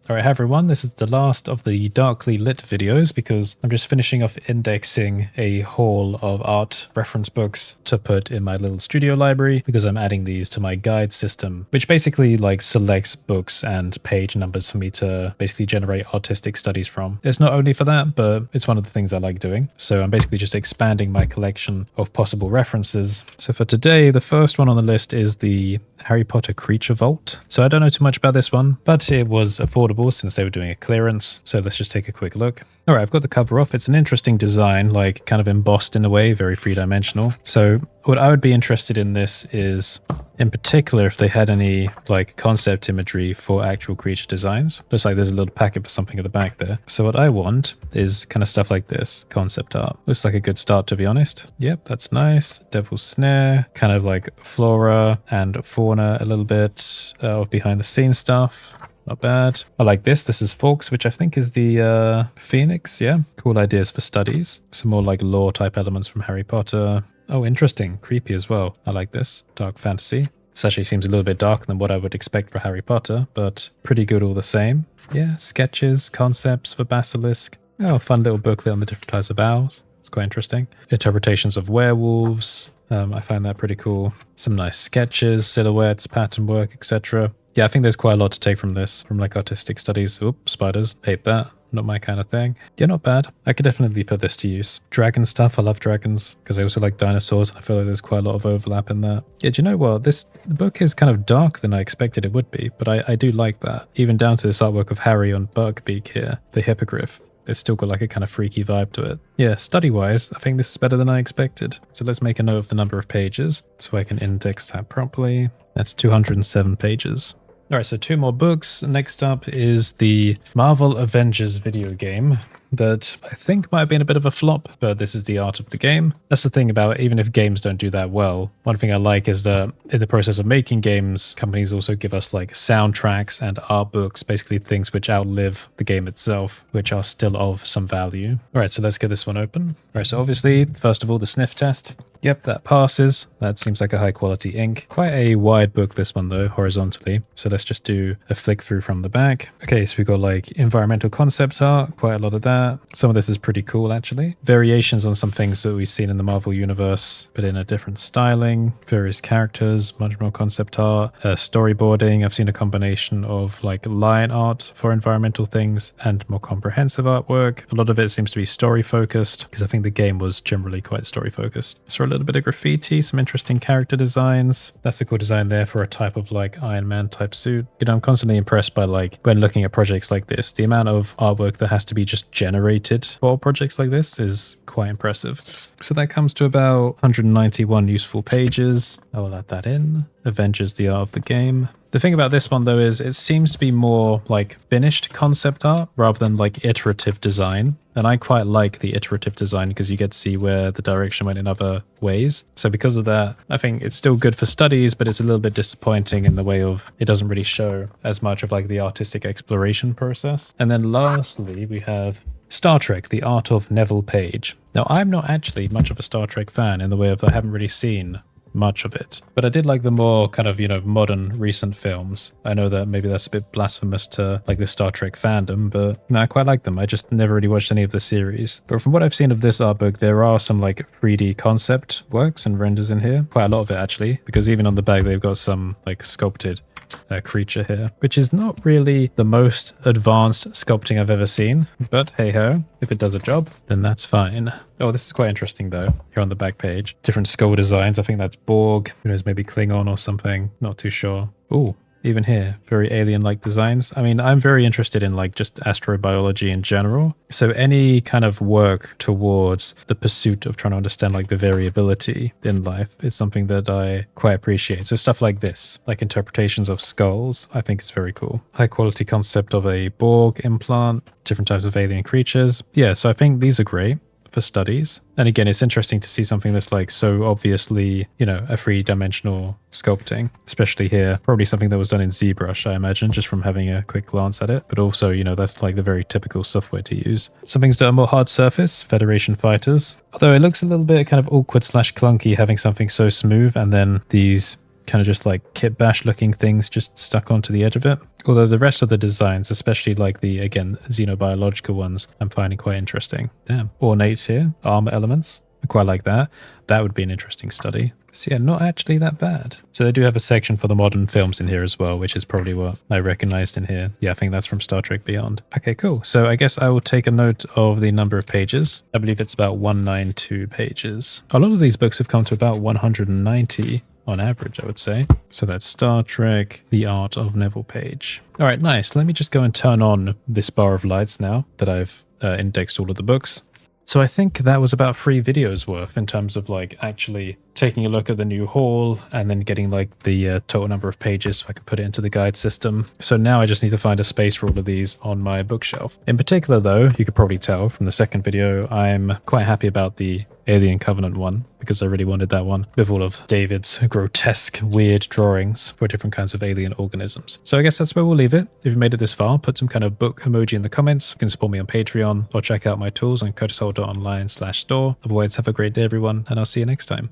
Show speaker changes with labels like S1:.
S1: Alright, hi everyone, this is the last of the darkly lit videos because I'm just finishing off indexing a haul of art reference books to put in my little studio library because I'm adding these to my guide system, which basically like selects books and page numbers for me to basically generate artistic studies from. It's not only for that, but it's one of the things I like doing. So I'm basically just expanding my collection of possible references. So for today, the first one on the list is the Harry Potter Creature Vault. So I don't know too much about this one, but it was affordable since they were doing a clearance. So let's just take a quick look. All right, I've got the cover off. It's an interesting design, like kind of embossed in a way, very three-dimensional. So what I would be interested in this is, in particular, if they had any like concept imagery for actual creature designs. Looks like there's a little packet for something at the back there. So what I want is kind of stuff like this, concept art. Looks like a good start, to be honest. Yep, that's nice. Devil's Snare, kind of like flora and fauna a little bit of behind the scenes stuff. Not bad. I like this. This is Fawkes, which I think is the Phoenix. Yeah, cool ideas for studies. Some more like lore type elements from Harry Potter. Oh, interesting. Creepy as well. I like this. Dark fantasy. This actually seems a little bit darker than what I would expect for Harry Potter, but pretty good all the same. Yeah, sketches, concepts for Basilisk. Oh, fun little booklet on the different types of owls. It's quite interesting. Interpretations of werewolves. I find that pretty cool. Some nice sketches, silhouettes, pattern work, etc. Yeah, I think there's quite a lot to take from this, from like artistic studies. Oop, spiders. Hate that. Not my kind of thing. Yeah, not bad. I could definitely put this to use. Dragon stuff. I love dragons because I also like dinosaurs. And I feel like there's quite a lot of overlap in that. Yeah, do you know what? The book is kind of dark than I expected it would be, but I do like that. Even down to this artwork of Harry on Buckbeak here, the hippogriff. It's still got like a kind of freaky vibe to it. Yeah, study-wise, I think this is better than I expected. So let's make a note of the number of pages so I can index that properly. That's 207 pages. All right, so two more books. Next up is the Marvel Avengers video game that I think might have been a bit of a flop, but this is the art of the game. That's the thing about even if games don't do that well, one thing I like is that in the process of making games, companies also give us like soundtracks and art books, basically things which outlive the game itself, which are still of some value. All right, so let's get this one open. All right, so obviously, first of all, the sniff test. Yep, that passes. That seems like a high quality ink. Quite a wide book, this one though, horizontally. So let's just do a flick through from the back. Okay, so we got like environmental concept art, quite a lot of that. Some of this is pretty cool actually. Variations on some things that we've seen in the Marvel universe, but in a different styling. Various characters, much more concept art, storyboarding. I've seen a combination of like line art for environmental things and more comprehensive artwork. A lot of it seems to be story focused because I think the game was generally quite story focused. So a little bit of graffiti, some interesting character designs. That's a cool design there for a type of like Iron Man type suit. You know, I'm constantly impressed by like when looking at projects like this, the amount of artwork that has to be just generated for projects like this is quite impressive. So that comes to about 191 useful pages. I will add that in. Avengers, the art of the game. The thing about this one though is it seems to be more like finished concept art rather than like iterative design. And I quite like the iterative design because you get to see where the direction went in other ways. So because of that, I think it's still good for studies, but it's a little bit disappointing in the way of it doesn't really show as much of like the artistic exploration process. And then lastly, we have Star Trek, The Art of Neville Page. Now, I'm not actually much of a Star Trek fan in the way of I haven't really seen much of it, but I did like the more kind of, you know, modern recent films. I know that maybe that's a bit blasphemous to like the Star Trek fandom, but no, I quite like them. I just never really watched any of the series. But from what I've seen of this art book, there are some like 3D concept works and renders in here. Quite a lot of it actually, because even on the back, they've got some like sculpted creature here, which is not really the most advanced sculpting I've ever seen, but hey ho, if it does a job, then that's fine. Oh, this is quite interesting though, here on the back page. Different skull designs. I think that's Borg, who knows, maybe Klingon or something, not too sure. Ooh, even here, very alien-like designs. I mean, I'm very interested in like just astrobiology in general. So any kind of work towards the pursuit of trying to understand like the variability in life is something that I quite appreciate. So stuff like this, like interpretations of skulls, I think is very cool. High quality concept of a Borg implant, different types of alien creatures. Yeah, so I think these are great for studies. And again, it's interesting to see something that's like so obviously, you know, a three-dimensional sculpting, especially here. Probably something that was done in ZBrush, I imagine, just from having a quick glance at it. But also, you know, that's like the very typical software to use. Some things that are more hard surface, Federation Fighters. Although it looks a little bit kind of awkward / clunky having something so smooth and then these kind of just like kit bash looking things just stuck onto the edge of it. Although the rest of the designs, especially like the, again, xenobiological ones, I'm finding quite interesting. Damn. Ornate here, armor elements. I quite like that. That would be an interesting study. So yeah, not actually that bad. So they do have a section for the modern films in here as well, which is probably what I recognized in here. Yeah, I think that's from Star Trek Beyond. Okay, cool. So I guess I will take a note of the number of pages. I believe it's about 192 pages. A lot of these books have come to about 190 on average, I would say. So that's Star Trek, The Art of Neville Page. All right, nice. Let me just go and turn on this bar of lights now that I've indexed all of the books. So I think that was about 3 videos worth in terms of like actually taking a look at the new haul and then getting like the total number of pages so I can put it into the guide system. So now I just need to find a space for all of these on my bookshelf. In particular though, you could probably tell from the second video, I'm quite happy about the Alien Covenant one because I really wanted that one with all of David's grotesque, weird drawings for different kinds of alien organisms. So I guess that's where we'll leave it. If you made it this far, put some kind of book emoji in the comments. You can support me on Patreon or check out my tools on curtishall.online/store. Otherwise, have a great day everyone, and I'll see you next time.